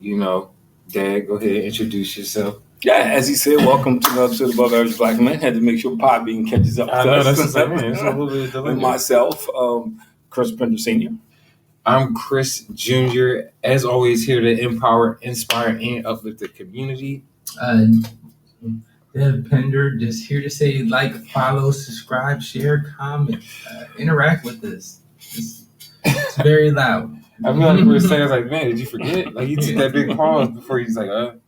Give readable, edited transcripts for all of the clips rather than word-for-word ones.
Dad, go ahead and introduce yourself. Yeah, as he said, welcome to the episode of Above Average Black Men. Had to make sure Podbean catches up I to know, us. that's the same. It's a little bit delayed. And myself, Chris Pender Sr. I'm Chris Jr., as always, here to empower, inspire, and uplift the community. Dev Pender, just here to say like, follow, subscribe, share, comment, interact with us. It's very loud. I feel like we were saying, like, man, did you forget? Like, he took that big pause before he's like, Well,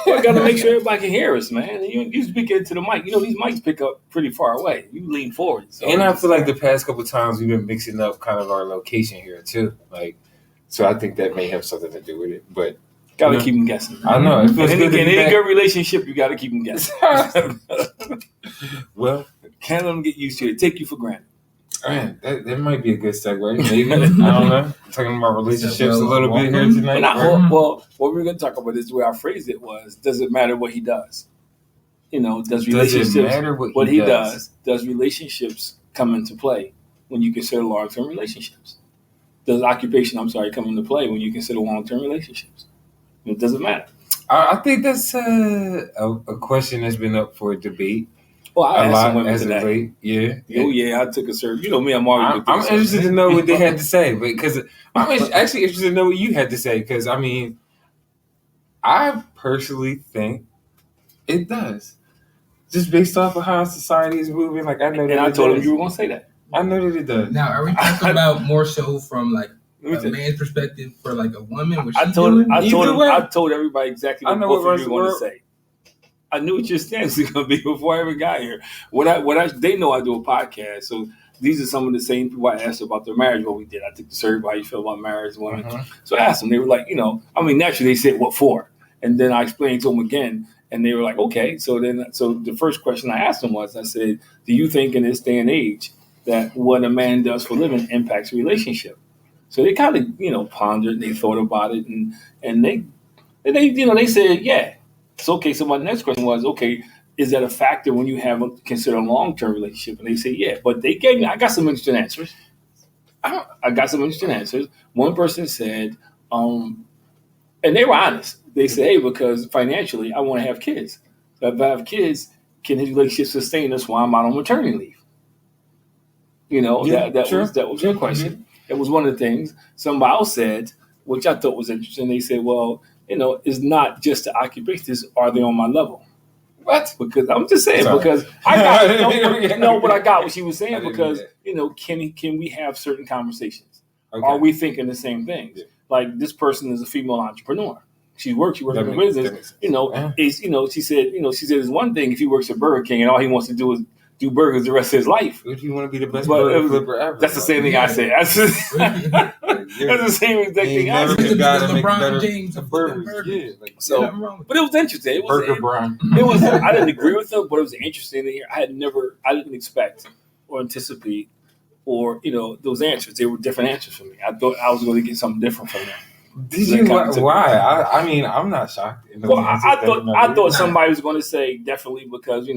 I got to make sure everybody can hear us, man. You speak into the mic. These mics pick up pretty far away. You lean forward. So and I feel like the past couple of times we've been mixing up kind of our location here, too. Like, so I think that may have something to do with it. But got to keep them guessing. I know. It feels good in any good relationship, you got to keep them guessing. Well, can't let them get used to it. Take you for granted. Man, that might be a good segue. Maybe. I don't know. Talking about relationships a little bit here tonight. Well, what we're going to talk about is the way I phrased it was, does it matter what he does? Does relationships, matter what he does? Does relationships come into play when you consider long-term relationships? Does occupation, come into play when you consider long-term relationships? It doesn't matter. I think that's a question that's been up for debate. Well, I asked some women as today. Of late. Yeah. Oh, yeah, I took a survey. You know me, I'm always I'm interested to know what they had to say, because I'm actually interested to know what you had to say, because, I personally think it does. Just based off of how society is moving, like, I know that. And I told him you were going to say that. I know that it does. Now, are we talking about more so from, like, a man's perspective for, like, a woman? I told everybody exactly what both of you were going to say. I knew what your stance was going to be before I ever got here. They know I do a podcast, so these are some of the same people I asked about their marriage. What we did, I took the survey, how you feel about marriage, women. So I asked them. They were like, naturally they said what for, and then I explained to them again, and they were like, okay. So the first question I asked them was, I said, do you think in this day and age that what a man does for a living impacts a relationship? So they kind of pondered, and they thought about it, and they said yeah. So, okay, so my next question was, okay, is that a factor when you consider a long-term relationship? And they say, yeah. But I got some interesting answers. One person said, and they were honest. They said, hey, because financially, I want to have kids. So if I have kids, can his relationship sustain us while I'm out on maternity leave? That was your question. Mm-hmm. That was one of the things. Somebody else said, which I thought was interesting. They said, well, it's not just the occupation. Are they on my level? What? Because I'm just saying, because I got but I got what she was saying, because can we have certain conversations? Okay. Are we thinking the same things? Yeah. Like, this person is a female entrepreneur. She works in a business. She said it's one thing if he works at Burger King and all he wants to do is do burgers the rest of his life. If you want to be the best burger flipper ever. That's the same thing I said. That's the same exact thing I said. LeBron James of burgers. Yeah, but it was interesting. It was Burger Brian. I didn't agree with them, but it was interesting to hear. I didn't expect or anticipate those answers. They were different answers for me. I thought I was going to get something different from them. Did you? Why? I'm not shocked. Well, I thought somebody was going to say definitely because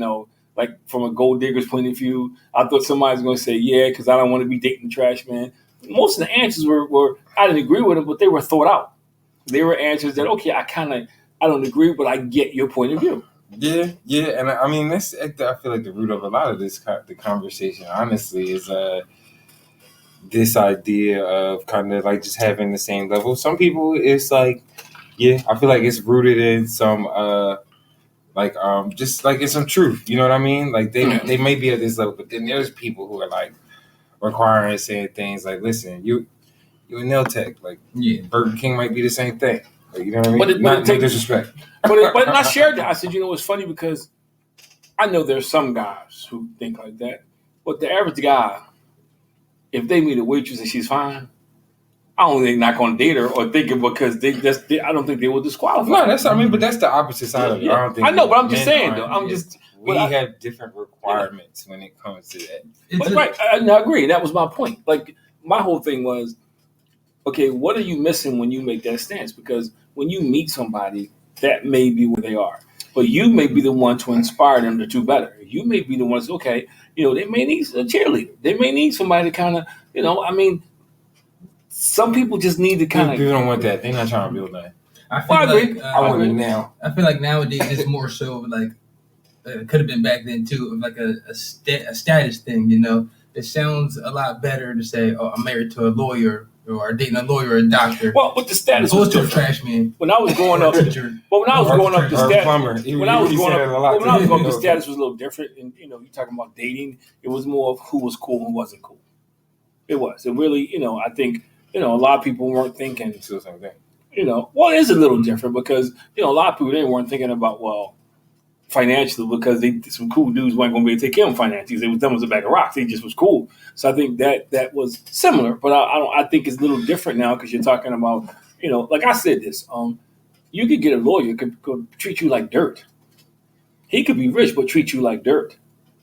like from a gold digger's point of view, I thought somebody was going to say, yeah, because I don't want to be dating the trash man. Most of the answers were I didn't agree with them, but they were thought out. They were answers that, okay, I don't agree, but I get your point of view. Yeah, and I feel like the root of a lot of the conversation, honestly, is this idea of kind of like just having the same level. Some people, it's like, yeah, I feel like it's rooted in some just like in some truth, you know what I mean? Like they may be at this level, but then there's people who are like requiring saying things like, listen, you a nail tech, like Burger King might be the same thing, like, you know what I mean? But no disrespect. But I shared that. I said, it's funny because I know there's some guys who think like that, but the average guy, if they meet a waitress and she's fine, I don't think they're not going to date her or think it because I don't think they will disqualify. No, but that's the opposite side of it. I know, but I'm just saying though. We have different requirements when it comes to that. But right, I agree. That was my point. Like, my whole thing was, okay, what are you missing when you make that stance? Because when you meet somebody, that may be where they are, but you may be the one to inspire them to do better. You may be the ones. Okay, they may need a cheerleader. They may need somebody to kind of, some people just need to kind of. People don't want that. They're not trying to build that. I feel Well, I agree. like I want it now. I feel like nowadays it's more so like could have been back then too, of like a status thing. You know, it sounds a lot better to say, "Oh, I'm married to a lawyer," or dating a lawyer or a doctor. Well, with the status was to a different. trash man. When I was growing up, Teacher. but when I was growing up, the Or status. plumber. When I was growing up, the status. status was a little different. And you know, you're talking about dating. It was more of who was cool and who wasn't cool. It was. It really, you know, I think, you know, a lot of people weren't thinking. Still the same thing. You know, well, it is a little different because, you know, a lot of people, they weren't thinking about, well, financially, because some cool dudes weren't going to be able to take care of them financially. They was dumb as a bag of rocks. They just was cool. So I think that was similar, but I think it's a little different now because you're talking about, you know, like I said this, you could get a lawyer could treat you like dirt. He could be rich, but treat you like dirt.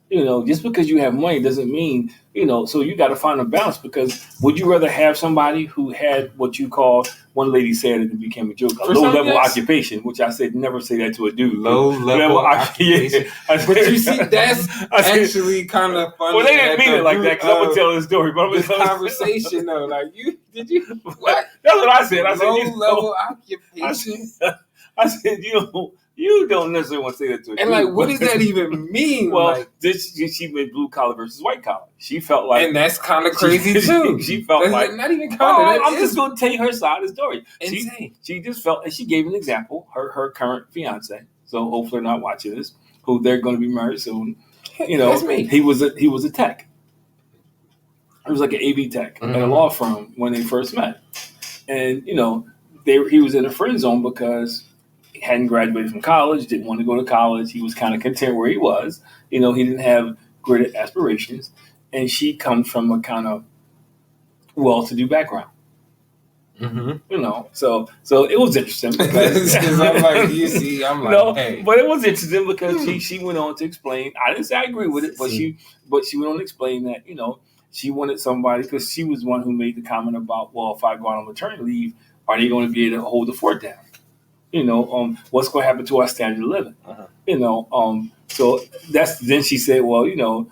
You know, just because you have money doesn't mean, you know, so you got to find a balance, because would you rather have somebody who had what you call, one lady said it became a joke, a low-level occupation, which I said never say that to a dude. Low-level occupation. Yeah. But you see, that's actually kind of funny. Well, they didn't mean it like that, because I'm going to tell the story. But I'm this conversation, though, like, did you, what? That's what I said. I said, low-level occupation? I said, you don't necessarily want to say that to a and dude. like, what does that even mean? Well, like, she made blue collar versus white collar. She felt like, and that's kind of crazy too. She felt that's like not even kind of. I'm just going to tell you her side of the story. Insane. She just felt, and she gave an example. Her current fiance, so hopefully they're not watching this, who they're going to be married soon. You know, That's me. he was a tech. He was like an AV tech at a law firm when they first met, and you know, he was in a friend zone because he hadn't graduated from college, didn't want to go to college. He was kind of content where he was. You know, he didn't have great aspirations, and she comes from a kind of well-to-do background. Mm-hmm. You know, so it was interesting because I'm like, you see, I'm like, no, hey. but it was interesting because she went on to explain. I didn't say I agree with it, but she went on to explain that, you know, she wanted somebody, because she was one who made the comment about, well, if I go out on maternity leave, are they going to be able to hold the fort down? You know, what's going to happen to our standard of living? Uh-huh. You know, so then she said, well, you know,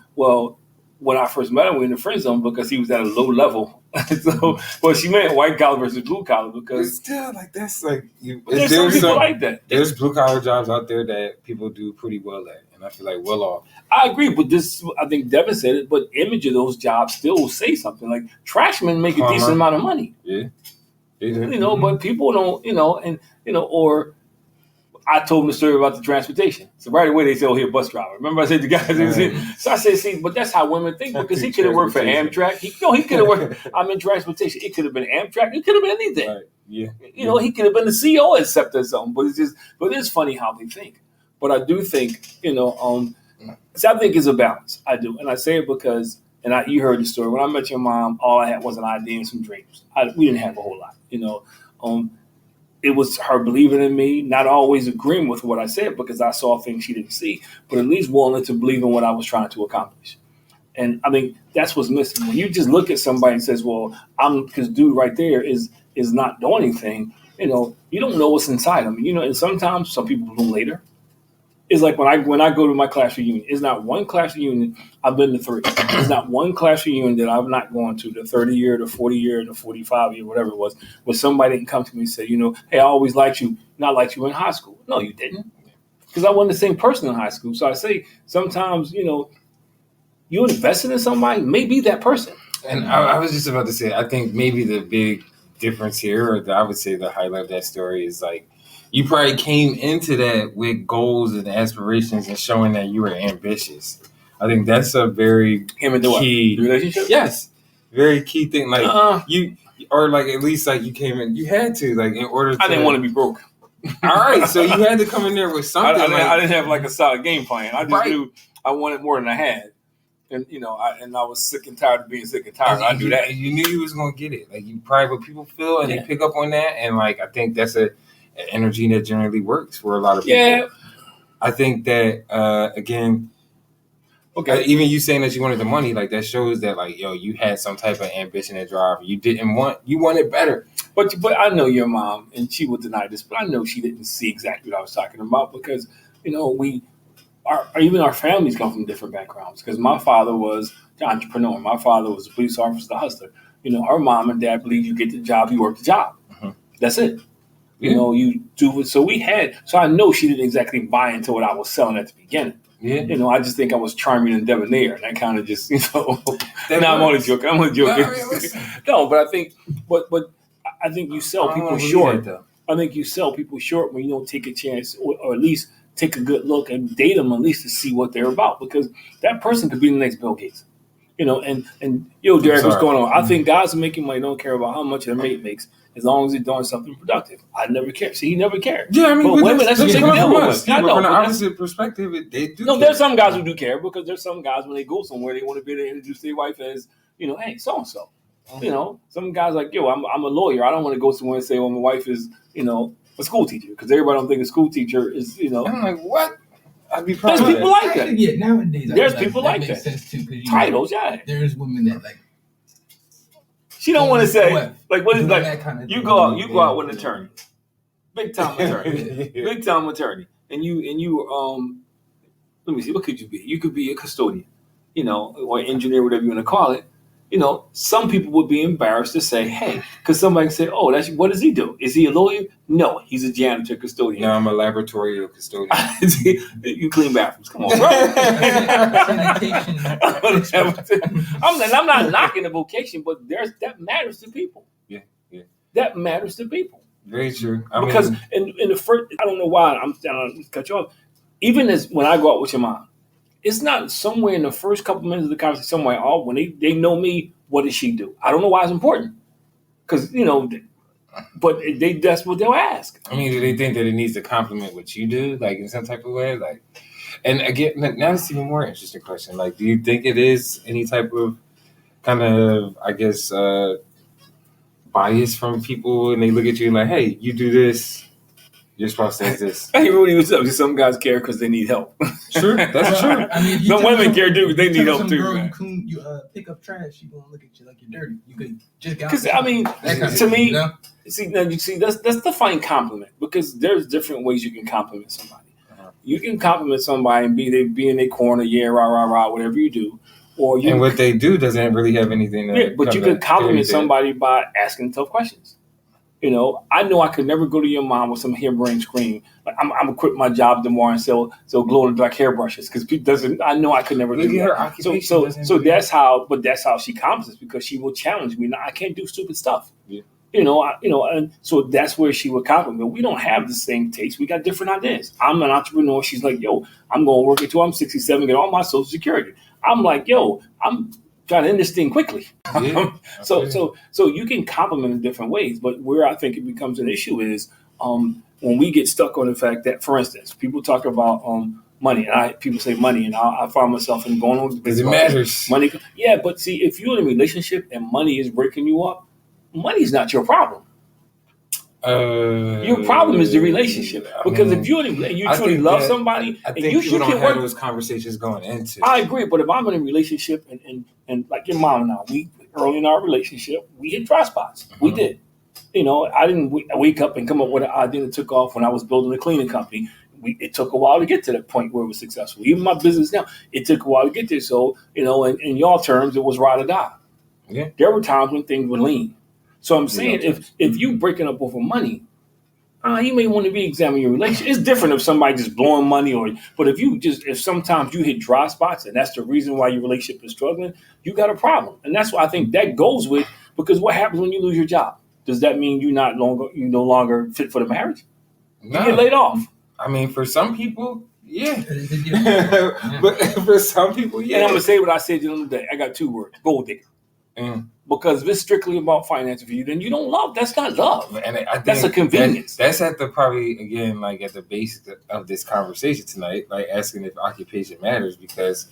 when I first met him, we were in the friend zone because he was at a low level. So, well, she meant white collar versus blue collar because it's still like that's like there's some people like that. There's blue collar jobs out there that people do pretty well at, and I feel like well off. I agree, but this, I think Devin said it, but image of those jobs still will say something. Like trashmen make a decent amount of money. Yeah, they do. You know, but people don't. You know, and you know, or I told them the story about the transportation. So right away they said, "Oh, he's a bus driver." Remember I said the guy. So I said, "See, but that's how women think, because he could have worked for Amtrak. He could have worked. I'm in transportation. It could have been Amtrak. It could have been anything. Right. Yeah. You know, he could have been the CEO at SEPTA or something. But it's funny how they think. But I do think, you know, so I think it's a balance. I do, and I say it because, and you heard the story. When I met your mom, all I had was an idea and some dreams. We didn't have a whole lot, you know. It was her believing in me, not always agreeing with what I said because I saw things she didn't see, but at least willing to believe in what I was trying to accomplish. And I think that's what's missing. When you just look at somebody and says, well, because dude right there is not doing anything, you know, you don't know what's inside them. You know, and sometimes some people bloom later. It's like when I go to my class reunion, it's not one class reunion. I've been to 3. It's not one class reunion that I've not gone to, the 30-year, the 40-year, the 45-year, whatever it was, where somebody didn't come to me and say, you know, hey, I always liked you, not like you in high school. No, you didn't. Because I wasn't the same person in high school. So I say sometimes, you know, you invested in somebody, maybe that person. And I was just about to say, I think maybe the big difference here, or I would say the highlight of that story is like, you probably came into that with goals and aspirations and showing that you were ambitious. I think that's a very key relationship. Yes, very key thing. Like you, or like at least like you came in, you had to like in order. I didn't want to be broke. All right, so you had to come in there with something. I didn't have like a solid game plan. I just knew I wanted more than I had, and you know, I was sick and tired of being sick and tired. I knew that. And you knew you was gonna get it. Like you probably what people feel, and they pick up on that, and like I think that's an energy that generally works for a lot of people. Yeah. I think that again, okay. Even you saying that you wanted the money, like that shows that like you had some type of ambition and drive. You wanted better. But I know your mom, and she will deny this, but I know she didn't see exactly what I was talking about because you know even our families come from different backgrounds. Because my father was the entrepreneur, my father was a police officer, the hustler. You know, her mom and dad believe you get the job, you work the job. Mm-hmm. That's it. You know, you do it. So I know she didn't exactly buy into what I was selling at the beginning. Yeah. You know, I just think I was charming and debonair, and I kind of just, I'm only joking. No, but I think, but I think you sell people short. I think you sell people short when you don't take a chance, or at least take a good look and date them, at least to see what they're about, because that person could be the next Bill Gates. You know, and Derek, what's going on? I think guys who making money don't care about how much their mate makes, as long as they're doing something productive. I never care. See, he never cared. Yeah, I mean, but women, that's what they deal with. From the opposite perspective, they do. No, there's some guys who do care, because there's some guys when they go somewhere, they want to be able to introduce their wife as, hey, so and so. You know, some guys like, I'm a lawyer. I don't want to go somewhere and say, well, my wife is, a school teacher, because everybody don't think a school teacher is, I'm like, what? I'd be proud. There's people like that. Yeah, nowadays. There's people like that. Makes sense too, titles, yeah. There's women that like. She don't want to say what is like. Kind of you go out with an attorney, big time attorney, and you let me see, what could you be? You could be a custodian, or engineer, whatever you want to call it. Some people would be embarrassed to say, hey, because somebody can say, oh, what does he do? Is he a lawyer? No, he's a janitor custodian. No, I'm a laboratory custodian. You clean bathrooms. Come on, bro. I'm not knocking the vocation, but that matters to people. Yeah. That matters to people. Very true. Because in the first, I don't know why I'm going to cut you off. Even as when I go out with your mom, it's not somewhere in the first couple minutes of the conversation, somewhere, when they know me, what does she do? I don't know why it's important. Because, but that's what they'll ask. I mean, do they think that it needs to complement what you do, like in some type of way? Like, and again, now it's even more interesting question. Like, do you think it is any type of kind of, I guess, bias from people, and they look at you like, hey, you do this, you're supposed to exist. I ain't really what's up. Some guys care because they need help. True, that's true. I mean, some women care too because they need help too. Girl, you pick up trash, she gonna look at you like you're dirty. You could just get. Because I mean, to me, that's define compliment, because there's different ways you can compliment somebody. You can compliment somebody and be in their corner, yeah, rah rah rah, whatever you do, and what they do doesn't really have anything. But you can compliment somebody by asking tough questions. I know I could never go to your mom with some harebrained scream. Like I'm gonna quit my job tomorrow and sell glow in the dark hairbrushes, because I know I could never do that. So that's how she compliments, because she will challenge me. Now I can't do stupid stuff. Yeah. And so that's where she would compliment. We don't have the same taste. We got different ideas. I'm an entrepreneur. She's like, yo, I'm gonna work until I'm 67, get all my Social Security. I'm like, yo, I'm trying to end this thing quickly. Yeah, so you can compliment in different ways, but where I think it becomes an issue is when we get stuck on the fact that, for instance, people talk about money, and people say money, and I find myself in going on because it matters. Money, yeah, but see, if you're in a relationship and money is breaking you up, money's not your problem. Your problem is the relationship, because if you truly love somebody, I think you don't have those conversations going into. I agree, but if I'm in a relationship and like your mom and I, we early in our relationship, we hit dry spots. Mm-hmm. We did. I didn't wake up and come up with an idea that took off when I was building a cleaning company. It took a while to get to that point where it was successful. Even my business now, it took a while to get there. So in y'all terms, it was ride or die. Yeah. There were times when things were lean. So I'm saying, if you breaking up over money, you may want to re-examine your relationship. It's different if somebody just blowing money, but if sometimes you hit dry spots and that's the reason why your relationship is struggling, you got a problem. And that's why I think that goes with, because what happens when you lose your job? Does that mean you no longer fit for the marriage? No. You get laid off. I mean, for some people, yeah. But for some people, yeah. And I'm going to say what I said the other day. I got 2 words: gold digger. Because if it's strictly about finance for you, then you don't love. That's not love. And I think that's a convenience. That's at the probably, again, like at the base of this conversation tonight, like asking if occupation matters, because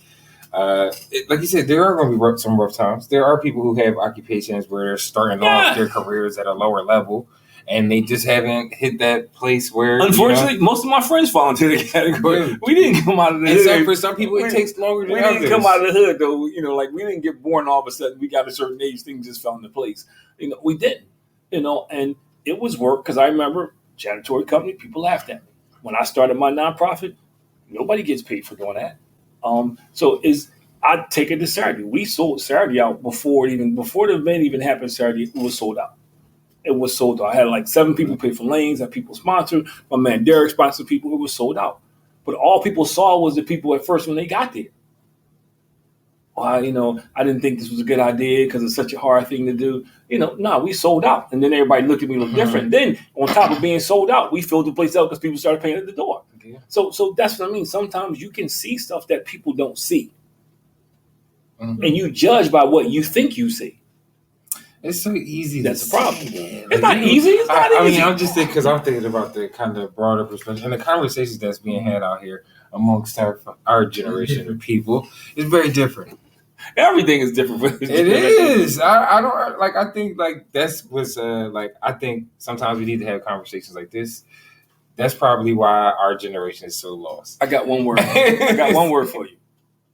like you said, there are going to be some rough times. There are people who have occupations where they're starting off their careers at a lower level, and they just haven't hit that place where. Unfortunately, most of my friends fall into the category. Yeah. We didn't come out of the hood. So for some people, it takes longer than others. We didn't come out of the hood, though. Like we didn't get born all of a sudden. We got a certain age, things just fell into place. We didn't. And it was work, because I remember janitorial company, people laughed at me when I started my nonprofit. Nobody gets paid for doing that. I take it to Saturday. We sold Saturday out before the event even happened. Saturday, it was sold out. it was sold out. I had like 7 people pay for lanes, I had people sponsored. My man Derek sponsored people. It was sold out. But all people saw was the people at first when they got there. Well, I didn't think this was a good idea because it's such a hard thing to do. We sold out. And then everybody looked at me a little different. Then on top of being sold out, we filled the place out because people started paying at the door. Okay. So that's what I mean. Sometimes you can see stuff that people don't see. Mm-hmm. And you judge by what you think you see. It's so easy. That's the problem. It's not easy. It's not easy. I mean, I'm just thinking because I'm thinking about the kind of broader perspective and the conversations that's being had out here amongst our generation of people is very different. Everything is different. It is. I don't like. I think like that's what's like. I think sometimes we need to have conversations like this. That's probably why our generation is so lost. I got one word. I got one word for you.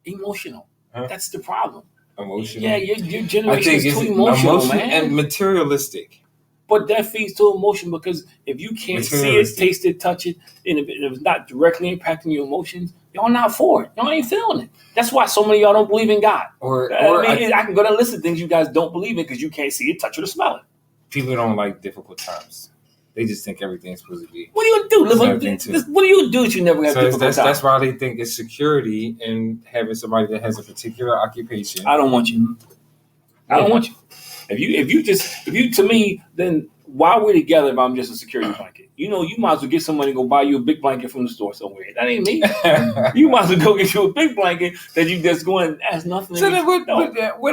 Emotional. Huh? That's the problem. Emotional. Yeah, your generation is too emotional, man. And materialistic. But that feeds to emotion because if you can't see it, taste it, touch it, and if it's not directly impacting your emotions, y'all not for it. Y'all ain't feeling it. That's why so many of y'all don't believe in God. I can go down and list of things you guys don't believe in because you can't see it, touch it, or smell it. People don't like difficult times. They just think everything's supposed to be. What do you do? What do you do if you never have difficult times? That's why they think it's security and having somebody that has a particular occupation. I don't want you. I don't want you. If you to me, then why we're together if I'm just a security blanket? You might as well get somebody to go buy you a big blanket from the store somewhere. That ain't me. You might as well go get you a big blanket that you just go and ask nothing. So then what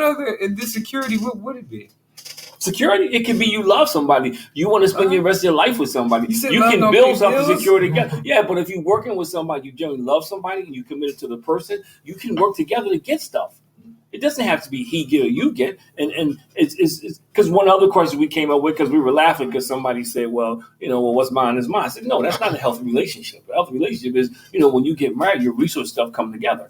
other this security? What would it be? Security, it can be you love somebody. You want to spend the rest of your life with somebody. You can build something secure together. Yeah, but if you're working with somebody, you generally love somebody and you committed to the person, you can work together to get stuff. It doesn't have to be he get or you get. And it's because one other question we came up with, because we were laughing because somebody said, well, what's mine is mine. I said, no, that's not a healthy relationship. A healthy relationship is, when you get married, your resource stuff come together.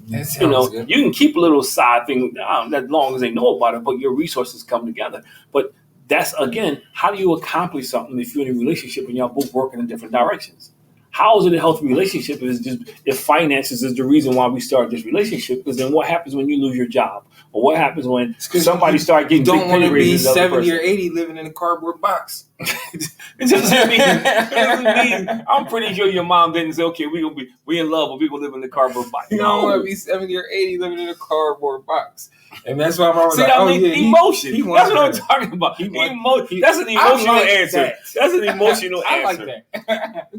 You can keep a little side thing as long as they know about it, but your resources come together. But that's, again, how do you accomplish something if you're in a relationship and y'all both working in different directions? How is it a healthy relationship if finances is the reason why we start this relationship? Because then what happens when you lose your job? Or what happens when somebody start getting big pay raises? You don't want to be 70 or 80 living in a cardboard box. It doesn't mean, I'm pretty sure your mom didn't say, okay, we in love, but we gonna live in the cardboard box. You don't want to be 70 or 80 living in a cardboard box. And that's why I'm always emotion. That's what I'm talking about. That's an emotional answer. That's an emotional answer. I like that.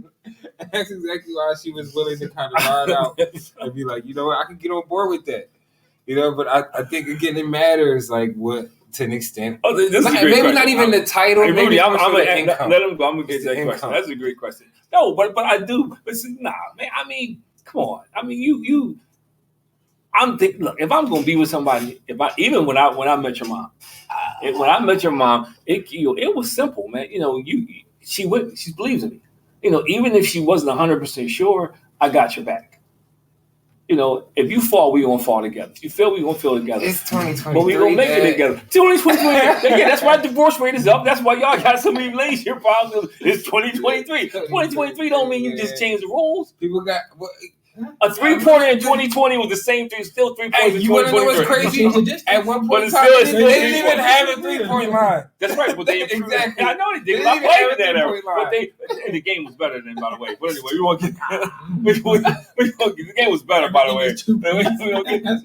That's exactly why she was willing to kind of ride out and be like, I can get on board with that. But I think, again, it matters, like, what, to an extent. Oh, this is a great maybe question. Not even the title. Hey, maybe I'm going to let him go. I'm going to get to that question. That's a great question. No, but I do. But see, nah, man, I mean, come on. I mean, I'm thinking, look, if I'm going to be with somebody, even when I met your mom, it was simple, man. She believes in me. Even if she wasn't 100% sure, I got your back. If you fall, we gonna fall together. If you fail, we gonna fail together. It's 2023. But we gonna make it together. 2023. Yeah, that's why divorce rate is up. That's why y'all got so many relationship problems. It's 2023. 2023 don't mean you just change the rules. People got a 3-pointer in 2020 was the same thing. Still 3 points in 2023. You want to know what's crazy? At one point in time, they didn't even have a 3-point line. That's right, but they improved. Exactly. I know they did. I played in that era. But the game was better then, by the way. But anyway, we won't get the game was better, by the way.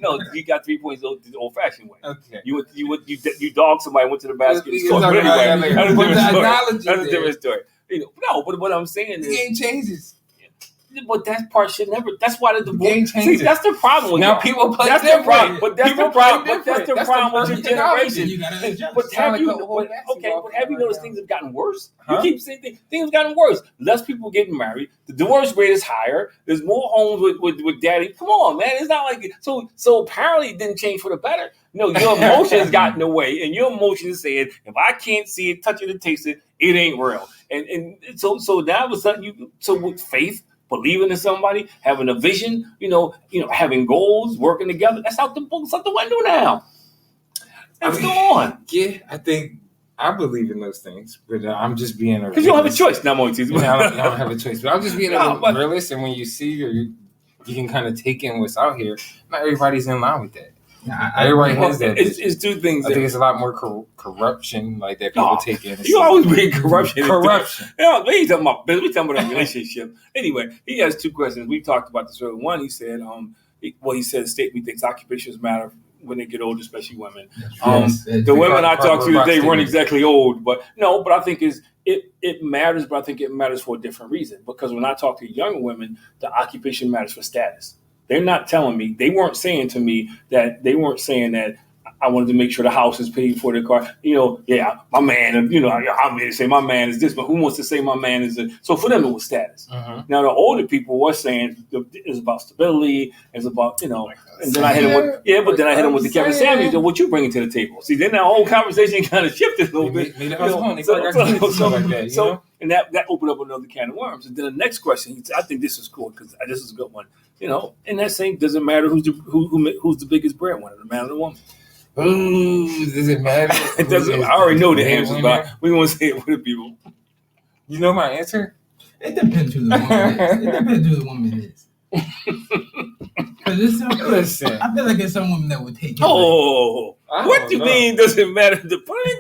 No, you got 3 points the old-fashioned way. Okay. You dogged somebody, went to the basket and scored. But anyway, that's a different story. No, but what I'm saying is the game changes. But that part should never. That's why the divorce. See, that's the problem with now. People play that's different. The problem. But that's the problem. But that's the problem with your generation. You gotta adjust. But have you noticed things have gotten worse? Huh? You keep saying things have gotten worse. Less people getting married. The divorce rate is higher. There's more homes with daddy. Come on, man. It's not like so. Apparently, it didn't change for the better. No, your emotions got in the way, and your emotions said, if I can't see it, touch it, and taste it, it ain't real. And so now all of a sudden with faith. Believing in somebody, having a vision, having goals, working together. That's out the window now. What's going on? Yeah, I think I believe in those things, but I'm just being a because you don't have a choice. Now, I don't have a choice, but I'm just being a realist. And when you see or you can kind of take in what's out here, not everybody's in line with that. Everybody has that. It's two things. I think it's a lot more corruption like that people take in. You always bring corruption. Corruption. Yeah, we ain't talking about business. We talking about a relationship. Anyway, he has two questions. We talked about this earlier. One, he said, he said a statement thinks occupations matter when they get old, especially women. The women I talked to today weren't exactly old, but I think it matters, but I think it matters for a different reason. Because when I talk to young women, the occupation matters for status. They're not telling me, they weren't saying that I wanted to make sure the house is paid for, the car. My man, I'm going to say my man is this, but who wants to say my man is this? So for them, it was status. Now, the older people were saying it's about stability, it's about, and then I hit him with the Kevin Samuels, what you bringing to the table? See, then that whole conversation kind of shifted a little bit. And that opened up another can of worms. And then the next question, I think this is cool because this is a good one. And that saying doesn't matter who's the biggest breadwinner, the man or the woman. Ooh, does it matter? It doesn't. I already know the answers, but we want to say it for the people. You know my answer? It depends who the woman is. Listen, I feel like there's some women that would take it. What do you mean doesn't matter? It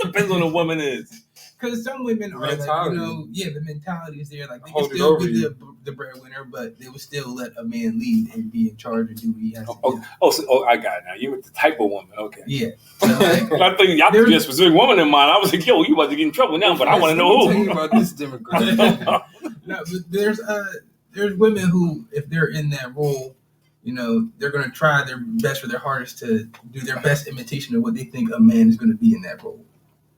depends on the woman is. Because some women are the mentality is there. Like they can still be the breadwinner, but they would still let a man lead and be in charge and do what he has to do. I got it now. You're the type of woman. Okay. Yeah. So, I think y'all have a specific woman in mind. I was like, you about to get in trouble now, but I want to know who. Tell you about this demographic. No, but there's women who, if they're in that role, they're going to try their best or their hardest to do their best imitation of what they think a man is going to be in that role,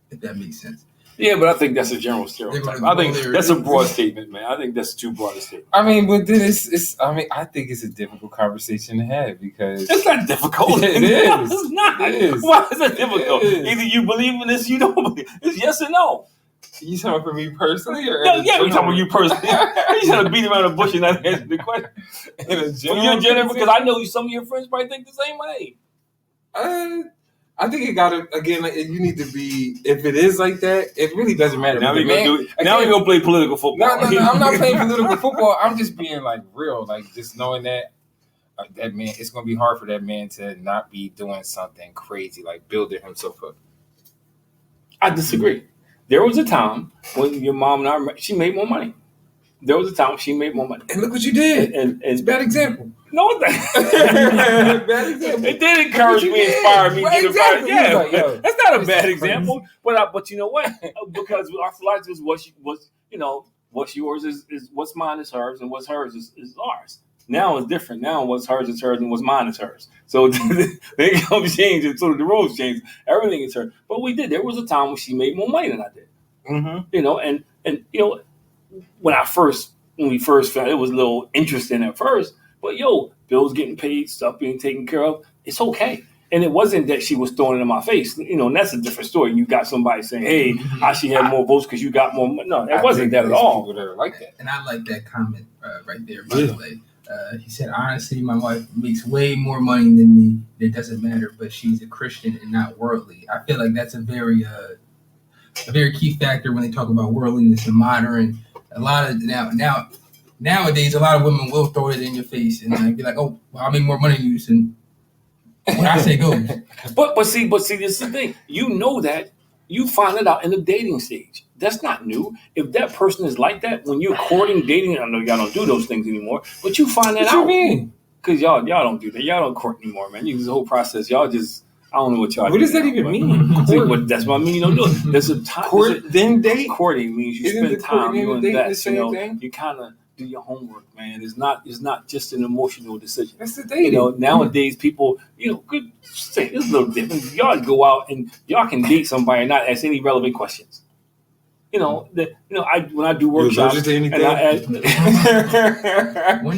if that makes sense. Yeah, but I think that's a general stereotype. I think that's a broad statement, man. I think that's too broad a statement. I mean, but then I think it's a difficult conversation to have because it's not difficult. It is. It's not. It is. Why is it difficult? Either you believe in this, you don't believe. It's yes or no. You talking for me personally, or we talking about you personally. You trying to beat around the bush and not answer the question. Because I know some of your friends probably think the same way. I think it gotta you need to be. If it is like that, it really doesn't matter. Now we're gonna play political football. No, I'm not playing political football. I'm just being like real, like just knowing that that man. It's gonna be hard for that man to not be doing something crazy, like building himself up. I disagree. There was a time when your mom and I, she made more money. There was a time she made more money. And look what you did. And it's a bad example. No, bad example. It did encourage me, inspire me, get inspired. Yeah, that's not a bad example. But you know what? Because our philosophy is what's yours is what's mine is hers, and what's hers is ours. Now it's different. Now what's hers is hers, and what's mine is hers. So they come change, and so the rules change. Everything is hers. But we did. There was a time when she made more money than I did. And when we first found it was a little interesting at first, but bills getting paid, stuff being taken care of, it's okay. And it wasn't that she was throwing it in my face. And that's a different story. You got somebody saying, hey, I should have more votes because you got more money. No, it wasn't that at all. People that are like that. And I like that comment right there, by the way. He said, honestly, my wife makes way more money than me. It doesn't matter, but she's a Christian and not worldly. I feel like that's a very key factor when they talk about worldliness and modern. A lot of nowadays, a lot of women will throw it in your face and be like, "Oh, well, I make more money than you." And when I say goes, but see, this is the thing. You know that you find it out in the dating stage. That's not new. If that person is like that when you're courting, dating, I know y'all don't do those things anymore, but you find that out. What you mean? Because y'all don't do that. Y'all don't court anymore, man. You use the whole process. Y'all just. I don't know what y'all. What does that even mean? That's what I mean. You don't do it. There's a time. Then date. Courting means you spend time. You invest. You kind of do your homework, man. It's not just an emotional decision. That's the dating. Nowadays people, good say it's a little different. Y'all go out and y'all can date somebody and not ask any relevant questions. When I do workshops, when's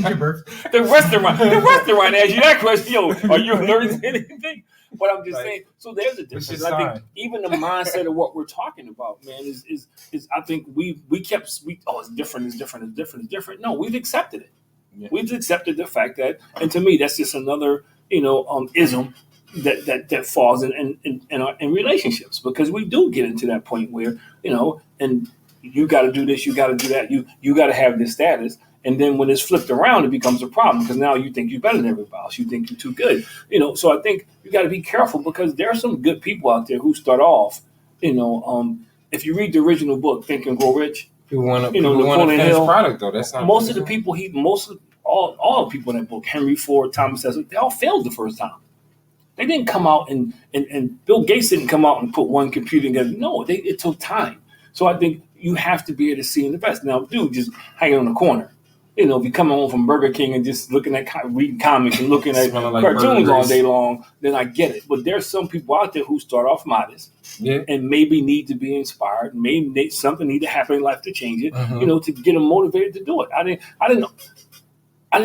your birthday? The restaurant asks you that question. Are you allergic to anything? But I'm just saying. So there's a difference. I think even the mindset of what we're talking about, man, is I think it's different. No, we've accepted it. Yeah. We've accepted the fact that, and to me, that's just another ism that falls in relationships, because we do get into that point where and you got to do this, you got to do that, you got to have this status, And then when it's flipped around, it becomes a problem because now you think you're better than everybody else. You think you're too good. So I think you got to be careful because there are some good people out there who start off, if you read the original book, Think and Grow Rich, people want to finish product though. That's not most of the people all the people in that book, Henry Ford, Thomas Edison, they all failed the first time. They didn't come out and Bill Gates didn't come out and put one computer together. No, it took time. So I think you have to be able to see in the best. Now, dude, just hanging on the corner. If you're coming home from Burger King and just looking at reading comics and looking at cartoons all day long, then I get it. But there's some people out there who start off modest and maybe need to be inspired. Maybe something need to happen in life to change it. To get them motivated to do it. I didn't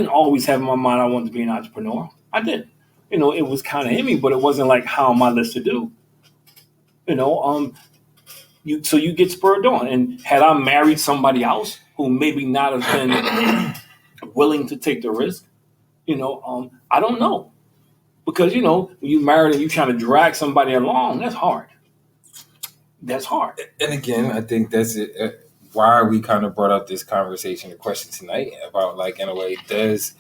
always have in my mind I wanted to be an entrepreneur. I did. It was kind of in me, but it wasn't like how am I list to do. So you get spurred on. And had I married somebody else who maybe not have been willing to take the risk, I don't know. Because, when you married and you trying to drag somebody along, that's hard. That's hard. And again, I think that's it. Why we kind of brought up this conversation, the question tonight about, like, in a way, does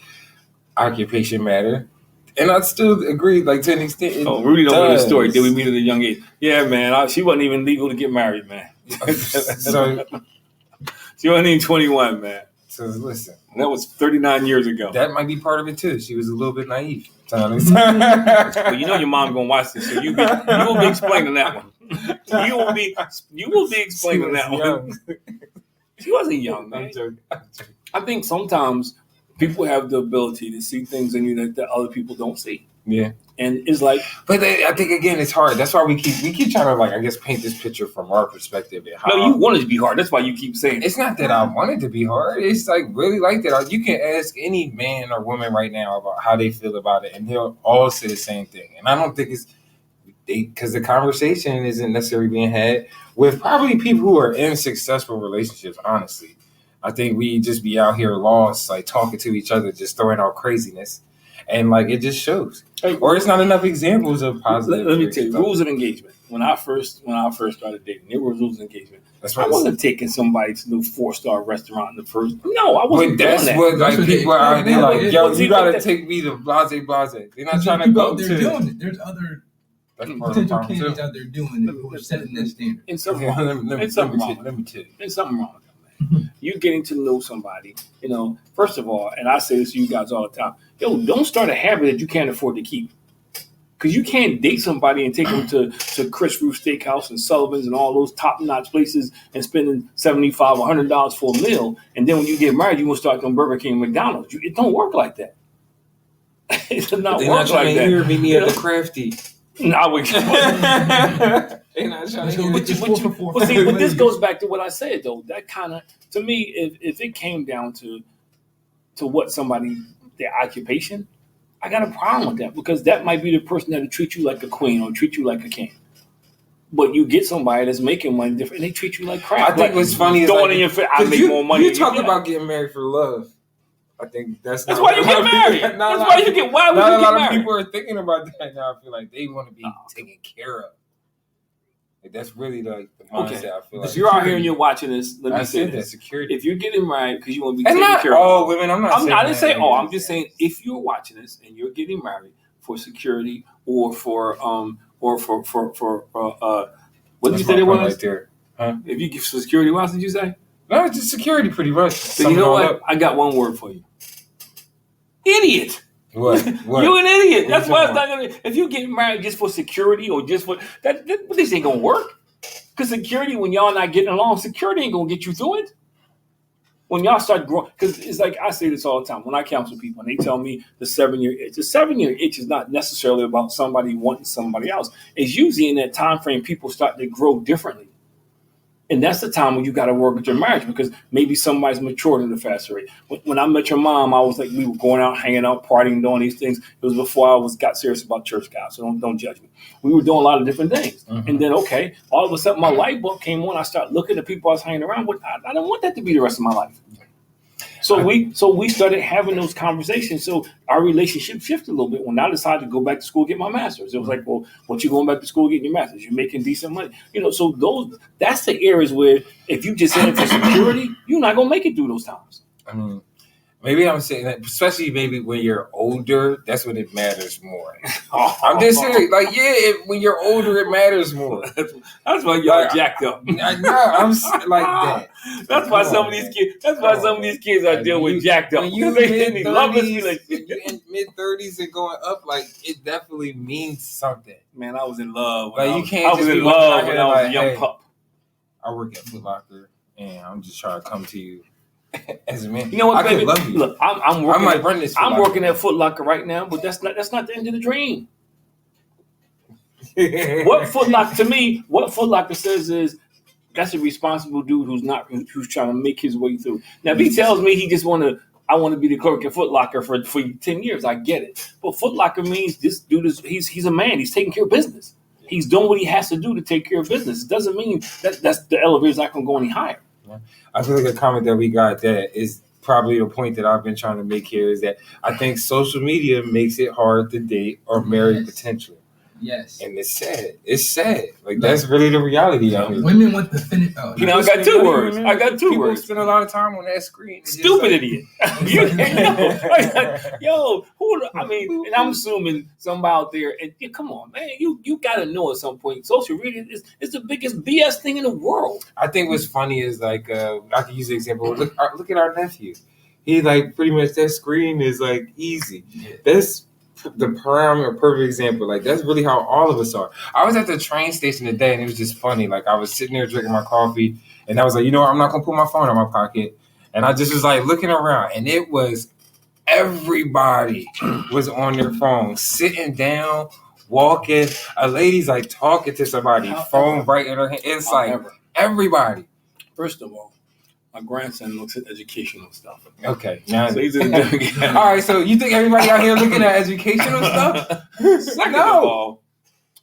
occupation matter? And I still agree, like, to an extent. Rudy don't know the story. Did we meet at a young age? Yeah, man. She wasn't even legal to get married, man. So she wasn't even 21, man. So listen, that was 39 years ago. That might be part of it too. She was a little bit naive. Well, your mom gonna watch this, so you will be explaining that one. You will be explaining that one. She wasn't young, man. I think sometimes people have the ability to see things in you that other people don't see. Yeah. And it's like, but I think again, it's hard. That's why we keep trying to, like, I guess, paint this picture from our perspective. No, you want it to be hard. That's why you keep saying it. It's not that I want it to be hard. It's like really like that. You can ask any man or woman right now about how they feel about it, and they'll all say the same thing. And I don't think it's because the conversation isn't necessarily being had with probably people who are in successful relationships. Honestly, I think we just be out here lost, like talking to each other, just throwing out craziness. And like it just shows, or it's not enough examples of positive. Let me tell you, rules of engagement. When I first started dating, there were rules of engagement. I wasn't taking somebody to the 4-star restaurant in the first. No, I wasn't. But that's what like people are out there like, yo, you gotta take me to blase. They're not trying to go to. Doing it. There's other potential candidates out there doing it who are setting that standard. And something wrong. Let me tell you. There's something wrong. You getting to know somebody, first of all, and I say this to you guys all the time, don't start a habit that you can't afford to keep. Because you can't date somebody and take them to Chris Ruth Steakhouse and Sullivan's and all those top-notch places and spending $75 or $100 for a meal. And then when you get married, you want to start doing Burger King and McDonald's. It don't work like that. It does not work like that. Meet me at the Crafty. No, I would. But this goes back to what I said, though. That kind of, to me, if it came down to what somebody, their occupation, I got a problem with that because that might be the person that'll treat you like a queen or treat you like a king. But you get somebody that's making money different, and they treat you like crap. I think what's funny is throwing in your face. I make more money. You talk about getting married for love. I think that's why you get married. That's why you get. Why would you get married? Not a lot of people are thinking about that now. I feel like they want to be taken care of. Like, that's really like the mindset. I feel like. If you're out here and you're watching this, let me say this: security. If you're getting married because you want to be taken care of, all women. I didn't say all. I'm just saying if you're watching this and you're getting married for security or for what did you say it was? Right there. Huh? If you give security, what else did you say? No, it's just security, pretty much. So you know what? I got one word for you. Idiot. What? You're an idiot. That's why it's not gonna. If you get married just for security or just for that this ain't gonna work. Because security, when y'all not getting along, security ain't gonna get you through it. When y'all start growing, because it's like I say this all the time when I counsel people and they tell me the 7-year itch. The 7-year itch is not necessarily about somebody wanting somebody else. It's usually in that time frame people start to grow differently. And that's the time when you got to work with your marriage because maybe somebody's matured at a faster rate. When I met your mom, I was like, we were going out, hanging out, partying, doing these things. It was before I got serious about church, guys. So don't judge me. We were doing a lot of different things. Mm-hmm. And then, okay, all of a sudden my light bulb came on. I started looking at the people I was hanging around with. I don't want that to be the rest of my life. So we started having those conversations. So our relationship shifted a little bit when I decided to go back to school, get my master's. It was like, well, what you going back to school, getting your master's? You're making decent money. So that's the areas where if you just in it for security, you're not going to make it through those times. I mean, Maybe I'm saying that, especially maybe when you're older, that's when it matters more. I'm just saying, like, when you're older, it matters more. That's why y'all jacked up. I'm like that. That's why some of these kids. That's why some of these kids are dealing with jacked up. When you in mid-30s and going up, like it definitely means something. Man, I was in love. Like you can't. I was in love when I was a young pup. I work at Foot Locker, and I'm just trying to come to you. As a man, you know what, baby? Love you. Look, I'm working. I'm working at Foot Locker right now, but that's not the end of the dream. What Foot Locker says is that's a responsible dude who's trying to make his way through. Now, if he tells me I want to be the clerk at Foot Locker for 10 years, I get it. But Foot Locker means this dude he's a man. He's taking care of business. He's doing what he has to do to take care of business. It doesn't mean that's the elevator's not going to go any higher. I feel like a comment that we got that is probably the point that I've been trying to make here is that I think social media makes it hard to date or marry potentially. Yes. And it's sad. It's sad. Like, that's really the reality of it. Women want to finish. Oh, I got two words. People spend a lot of time on that screen. Stupid idiot. Yo, and I'm assuming somebody out there, and come on, man, you got to know at some point, social media is the biggest BS thing in the world. I think what's funny is, like, I can use the example. Look at our nephew. He, like, pretty much that screen is, like, easy. That's the prime or perfect example. Like, that's really how all of us are. I was at the train station today, and it was just funny. Like, I was sitting there drinking my coffee, and I was like, you know what? I'm not gonna put my phone in my pocket. And I just was like looking around, and it was everybody was on their phone, sitting down, walking. A lady's like talking to somebody, phone right in her hand. It's like everybody. First of all, my grandson looks at educational stuff. Okay. Now, so he's all right, so you think everybody out here looking at educational stuff? Second of all,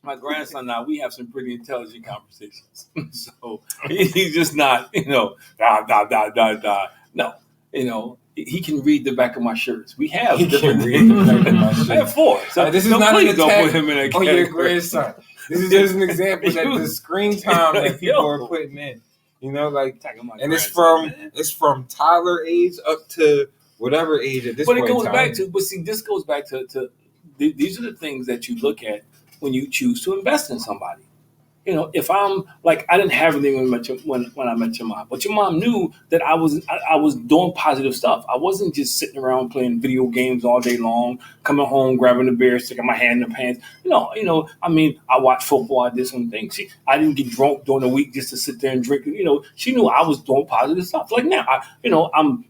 my grandson we have some pretty intelligent conversations. So he's just not, No, he can read the back of my shirts. We have different read the back of my shirts. I have 4. So this is not an attack put him in a on your grandson. This is just an example that the screen time that people are putting in. Like, and it's from toddler age up to whatever age at this point. But it goes back to, this goes back to these are the things that you look at when you choose to invest in somebody. If I'm like, I didn't have anything when I met your mom, but your mom knew that I was doing positive stuff. I wasn't just sitting around playing video games all day long, coming home, grabbing the beer, sticking my hand in the pants. I watched football. I did some things. I didn't get drunk during the week just to sit there and drink. She knew I was doing positive stuff. Like now, I'm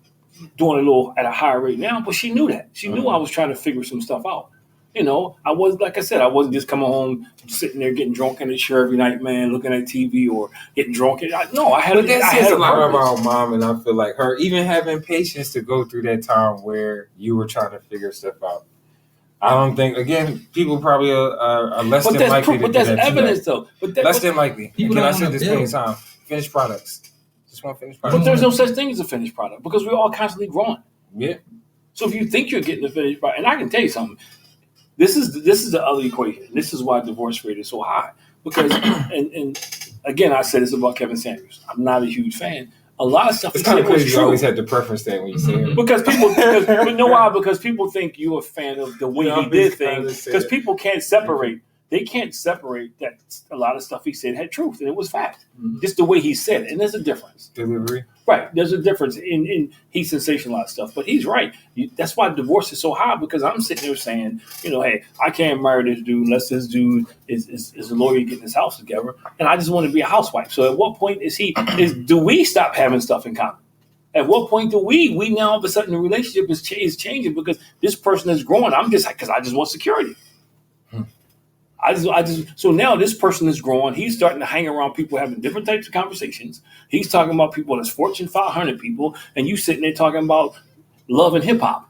doing a little at a higher rate now, but she knew that. She knew I was trying to figure some stuff out. I was, like I said, I wasn't just coming home, sitting there getting drunk in the chair every night, man, looking at TV or getting drunk. I had. But that says a lot about mom, and I feel like her even having patience to go through that time where you were trying to figure stuff out. I don't think, again, people probably are less than likely to do that. But that's evidence, though. Less than likely. Can I say this many times? Finished products. Just want finished products. But there's no such thing as a finished product because we're all constantly growing. Yeah. So if you think you're getting a finished product, and I can tell you something. This is the other equation. This is why divorce rate is so high. Because, and again, I said this about Kevin Samuels. I'm not a huge fan. A lot of stuff. It's kind of crazy. You always had to preference that when you say it. Because people think you're a fan of the way he did things. Because people can't separate. They can't separate that a lot of stuff he said had truth and it was fact. Just the way he said it. And there's a difference. Delivery. Right. There's a difference in he sensationalized stuff. But he's right. That's why divorce is so high because I'm sitting there saying, hey, I can't marry this dude unless this dude is a lawyer getting his house together. And I just want to be a housewife. So at what point do we stop having stuff in common? At what point do we now all of a sudden the relationship is changing because this person is growing. I'm just because I just want security. So now this person is growing. He's starting to hang around people having different types of conversations. He's talking about people that's Fortune 500 people, and you sitting there talking about love and hip hop.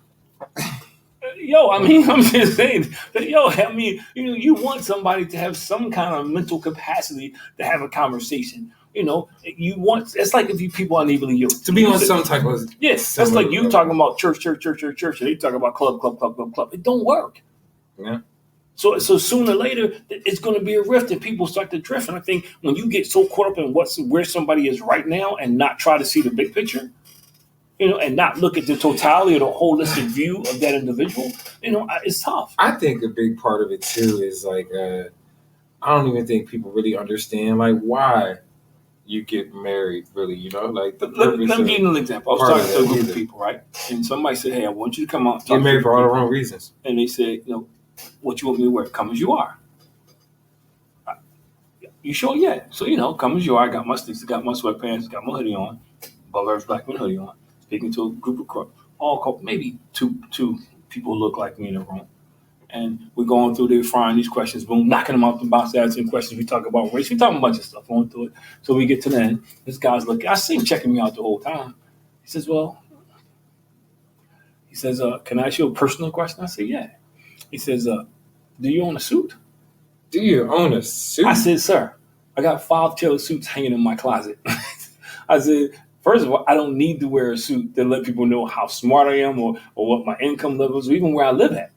I'm just saying that, you want somebody to have some kind of mental capacity to have a conversation. It's like if people are unevenly yoked. To be on some type of... Yes, that's like you talking about church, and they talk about club. It don't work. Yeah. So sooner or later, it's going to be a rift and people start to drift. And I think when you get so caught up in where somebody is right now and not try to see the big picture, and not look at the totality or the holistic view of that individual, it's tough. I think a big part of it too is like I don't even think people really understand like why you get married. Really, like the purpose. Let me give you an example. I was talking to a group of people, right? And somebody said, "Hey, I want you to come out." Get married for all the wrong reasons. And they said, "What you want me to wear? Come as you are." You sure? Yeah. So come as you are. I got my sticks, got my sweatpants, got my hoodie on, above average black man hoodie on. Speaking to a group of maybe two people look like me in the room, and we're going through. They're firing these questions, boom, knocking them out the box, asking questions. We talk about race. We talking a bunch of stuff going through it. So we get to the end. This guy's looking. I see him checking me out the whole time. He says, "Can I ask you a personal question?" I said, "Yeah." He says, "Do you own a suit?" Do you own a suit? I said, "Sir, I got 5 tailored suits hanging in my closet." I said, first of all, I don't need to wear a suit to let people know how smart I am or what my income levels or even where I live at.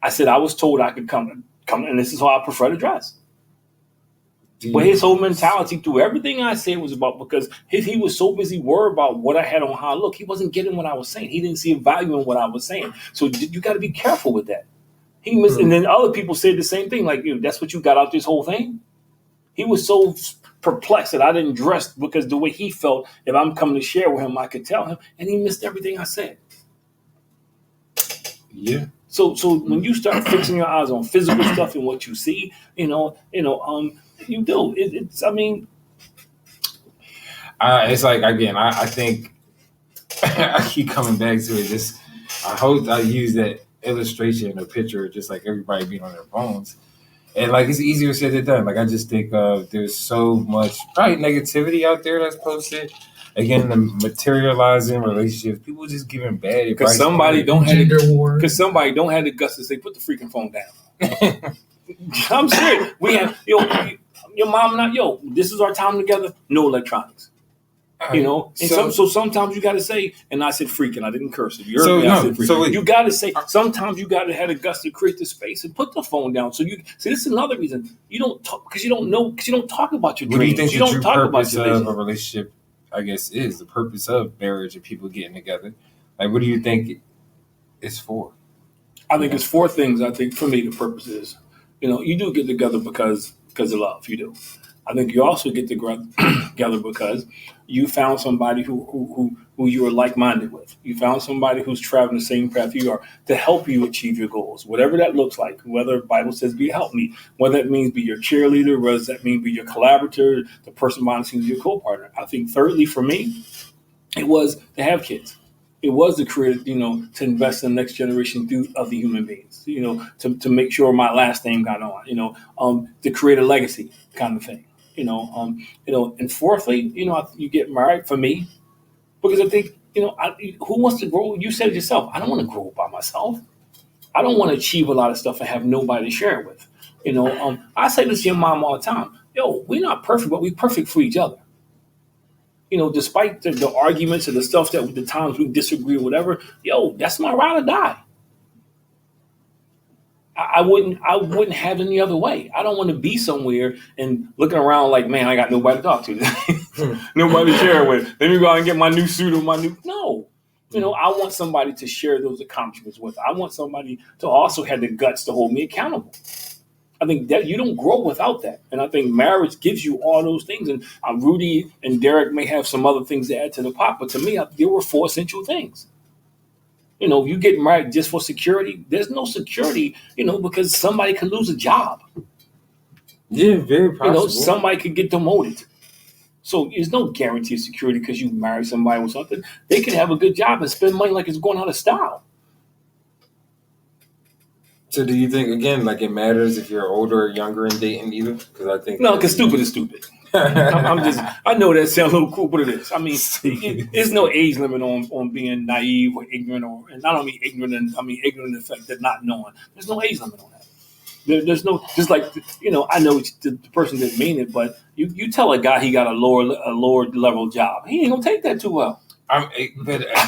I said, I was told I could come, and this is how I prefer to dress. But his whole mentality through everything I said was about, because he was so busy worried about what I had on how I look, he wasn't getting what I was saying. He didn't see a value in what I was saying. So you got to be careful with that. And then other people said the same thing, like, that's what you got out this whole thing? He was so perplexed that I didn't dress because the way he felt, if I'm coming to share with him, I could tell him, and he missed everything I said. Yeah. So when you start fixing your eyes on physical stuff and what you see, you do. It's like, again, I think I keep coming back to it. Just I hope I use that illustration or picture, just like everybody being on their phones. And like it's easier said than done. Like I just think there's so much probably negativity out there that's posted. Again, the materializing relationships, people just giving bad advice. Because somebody don't have the guts to say, put the freaking phone down. I'm serious. We have your mom and I, this is our time together, no electronics. So sometimes you got to say, and I said freaking, I didn't curse it. I said freaking. You got to say, sometimes you got to have the guts to create the space and put the phone down. So this is another reason you don't talk, because you don't know, because you don't talk about your dreams. What do you think you the don't true talk purpose about your of a relationship, I guess, is the purpose of marriage and people getting together? Like, what do you think it's for? I think it's 4 things. I think for me, the purpose is, you do get together because of love. You do. I think you also get together because you found somebody who you are like-minded with. You found somebody who's traveling the same path you are to help you achieve your goals, whatever that looks like. Whether the Bible says be help me, whether that means be your cheerleader, whether that means be your collaborator, the person behind the scenes, your co-partner. I think thirdly, for me, it was to have kids. It was to create, to invest in the next generation through other human beings, to make sure my last name got on, to create a legacy kind of thing. And fourthly, you get married for me because I think, who wants to grow? You said it yourself. I don't want to grow by myself. I don't want to achieve a lot of stuff and have nobody to share it with. I say this to your mom all the time. We're not perfect, but we're perfect for each other. Despite the arguments and the stuff that the times we disagree or whatever, that's my ride or die. I wouldn't have it any other way. I don't want to be somewhere and looking around like, man, I got nobody to talk to. Nobody to share with. Let me go out and get my new suit or my new. No. I want somebody to share those accomplishments with. I want somebody to also have the guts to hold me accountable. I think that you don't grow without that. And I think marriage gives you all those things. And Rudy and Derek may have some other things to add to the pot. But to me, there were 4 essential things. You get married just for security. There's no security, because somebody could lose a job. Yeah, very possible. Somebody could get demoted. So there's no guarantee of security because you marry somebody or something. They could have a good job and spend money like it's going out of style. So do you think, again, like it matters if you're older or younger in dating either? Because I think... No, because stupid is stupid. I know that sounds a little cool, but it is. I mean, there's no age limit on being naive or ignorant, and I don't mean ignorant, I mean ignorant in the fact that not knowing. There's no age limit on that. There's no, just like, I know the person didn't mean it, but you tell a guy he got a lower level job, he ain't gonna take that too well. I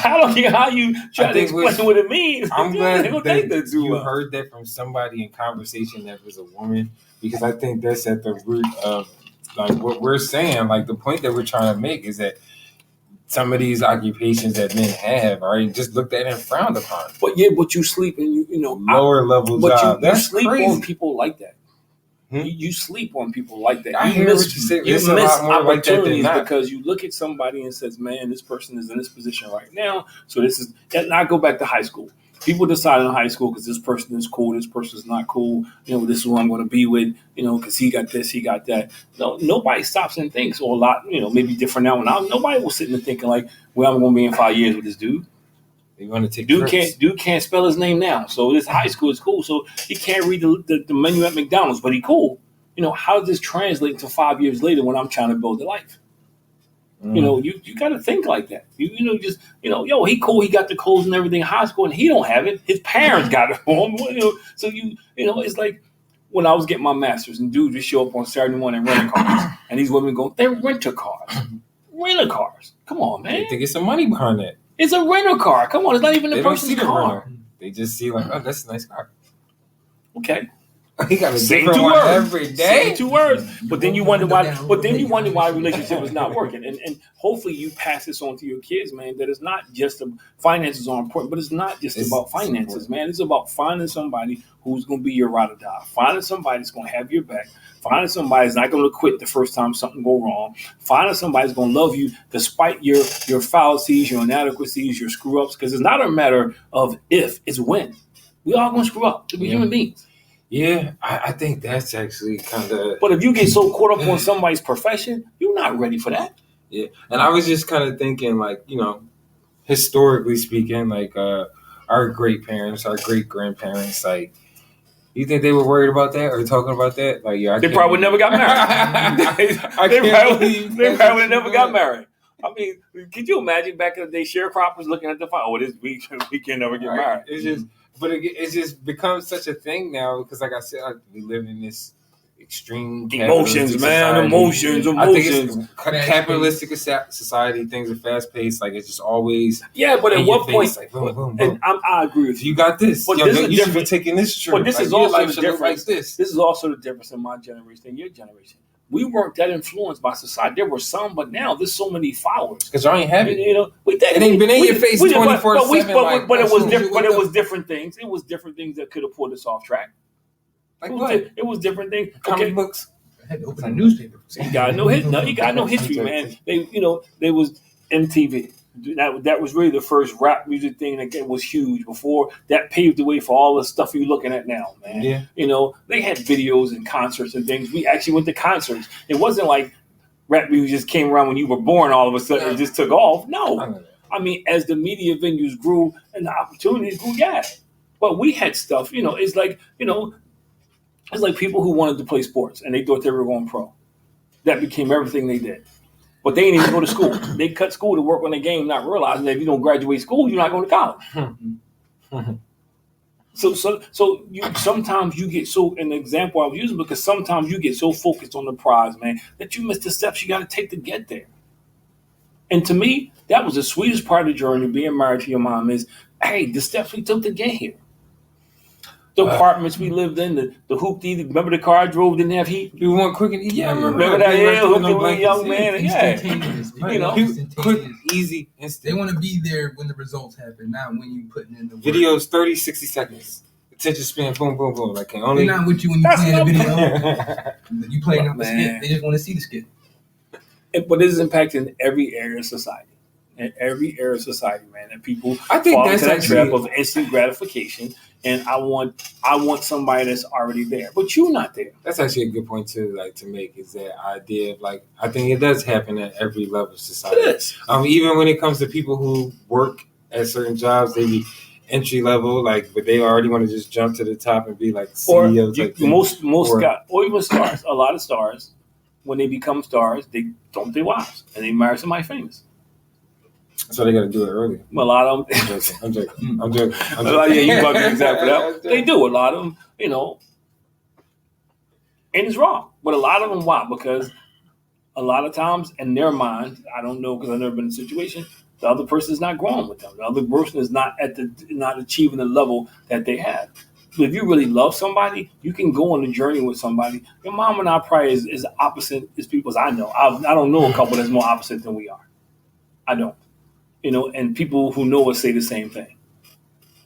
don't care how you try to explain what it means. I'm glad that you heard that from somebody in conversation that was a woman, because I think that's at the root of like what we're saying. Like the point that we're trying to make is that some of these occupations that men have are just looked at and frowned upon. But you sleep and you know lower level job. You sleep crazy. on people like that. You sleep on people like that. I hear what you say. You miss a lot more opportunities like that because you look at somebody and says, "Man, this person is in this position right now." So this is. And I go back to high school. People decide in high school because this person is cool, this person is not cool. You know, this is who I'm going to be with. You know, because he got this, he got that. No, nobody stops and thinks, or a lot. You know, maybe different now. Nobody was sitting and thinking like, "Well, I'm going to be in 5 years with this dude." You want to take dude can't spell his name now. So this high school is cool. So he can't read the menu at McDonald's, but he cool. You know, how does this translate to 5 years later when I'm trying to build a life? You know, you got to think like that. Yo, he cool. He got the clothes and everything in high school, and he don't have it. His parents got it for him. You know, so it's like when I was getting my master's, and dudes just show up on Saturday morning renting cars, and these women go, they're renter cars. Renter cars. Come on, man. They get some money behind that. It's a rental car. Come on, it's not even the person's car. They just see like, oh, that's a nice car. Okay. He got a Same different two one words. every day. Same 2 words. But then you wonder why. But then you wonder why a relationship is not working. And hopefully you pass this on to your kids, man. That it's not just finances are important, but it's not just about finances, man. It's about finding somebody who's going to be your ride or die. Finding somebody that's going to have your back. Finding somebody that's not going to quit the first time something go wrong. Finding somebody that's going to love you despite your fallacies, your inadequacies, your screw ups. Because it's not a matter of if, it's when. We all going to screw up. We're human beings. Yeah, I think that's actually kind of. But if you get so caught up on somebody's profession, you're not ready for that. Yeah, and I was just kind of thinking, like, you know, historically speaking, like our great parents, our great grandparents, like, you think they were worried about that or talking about that? Like, yeah, they probably never got married. they probably never got married. I mean, could you imagine back in the day, sharecroppers looking at the fire? Oh, we can never get married. It's just. But it just becomes such a thing now because, like I said, we live in this extreme emotions, man. Society. Emotions. I think it's capitalistic society. Things are fast paced. Like it's just always. Yeah, but at what point? Like, boom, boom, boom. And I agree with you. You got this. But you should be taking this trip. But this is also the difference. Like this is also the difference in my generation and your generation. We weren't that influenced by society. There were some, but now there's so many followers. Because y'all ain't have it. You know, it ain't been in your face 24/7. But it was different. But it was different things. It was different things that could have pulled us off track. Like what? It was different things. Comic books. I had to open a newspaper. You got no history, man. They was MTV. That was really the first rap music thing that was huge. Before that paved the way for all the stuff you're looking at now, man. Yeah. You know, they had videos and concerts and things. We actually went to concerts. It wasn't like rap music just came around when you were born all of a sudden and just took off. No. I mean, as the media venues grew and the opportunities grew, yeah. But we had stuff, it's like people who wanted to play sports and they thought they were going pro. That became everything they did. But they didn't even go to school. They cut school to work on the game, not realizing that if you don't graduate school, you're not going to college. So you sometimes you get so. An example I was using because sometimes you get so focused on the prize, man, that you miss the steps you got to take to get there. And to me, that was the sweetest part of the journey. Being married to your mom is, hey, the steps we took to get here. The apartments we lived in, the hoopty. Remember the car I drove didn't have heat? You want quick and easy? Yeah, I remember that. Yeah, hoopty, young man. Quick, easy, instant. They want to be there when the results happen, not when you putting in the work. Videos 30, 60 seconds. Attention span, boom, boom, boom. Like can only. They're not with you when you play the video. You playing out the skit. They just want to see the skit. But this is impacting every area of society. In every area of society, man, and people I think fall that's into that actually, trap of instant gratification. And I want somebody that's already there, but you're not there. That's actually a good point to make is that idea of like I think it does happen at every level of society. It is. Even when it comes to people who work at certain jobs, they be entry level, but they already want to just jump to the top and be like CEOs. Most guys, or even stars. A lot of stars, when they become stars, they dump their wives and they marry somebody famous. So they got to do it early. A lot of them. I'm joking. Yeah, you got the example that. They do. A lot of them, and it's wrong. But a lot of them, why? Because a lot of times in their mind, I don't know because I've never been in a situation, the other person is not growing with them. The other person is not not achieving the level that they have. But if you really love somebody, you can go on a journey with somebody. Your mom and I probably is opposite as people as I know. I don't know a couple that's more opposite than we are. I don't. And people who know us say the same thing.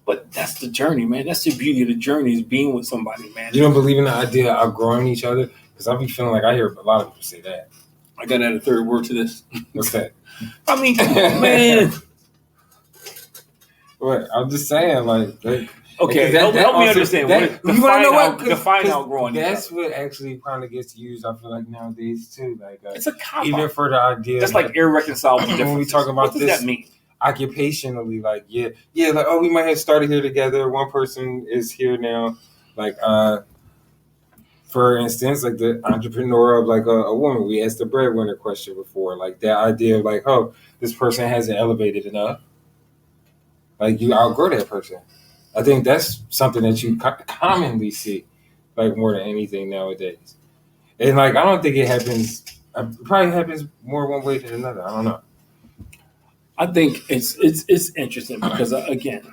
But that's the journey, man. That's the beauty of the journey, is being with somebody, man. You don't believe in the idea of outgrowing each other? Because I be feeling like I hear a lot of people say that. I got to add a third word to this. What's that? I mean, come on, man. What? I'm just saying, like okay, help me understand. You want to know what? Define outgrowing. That's what actually kind of gets used, I feel like, nowadays, too. Like, it's a cop-out. Even for the idea. That's like irreconcilable differences. When we talk about what does that mean? Occupationally, like, like, oh, we might have started here together. One person is here now. Like, for instance, like the entrepreneur of like a woman, we asked the breadwinner question before. Like that idea of like, oh, this person hasn't elevated enough. Like you outgrow that person. I think that's something that you commonly see, like more than anything nowadays. And like, I don't think it happens. It probably happens more one way than another. I don't know. I think it's interesting because again,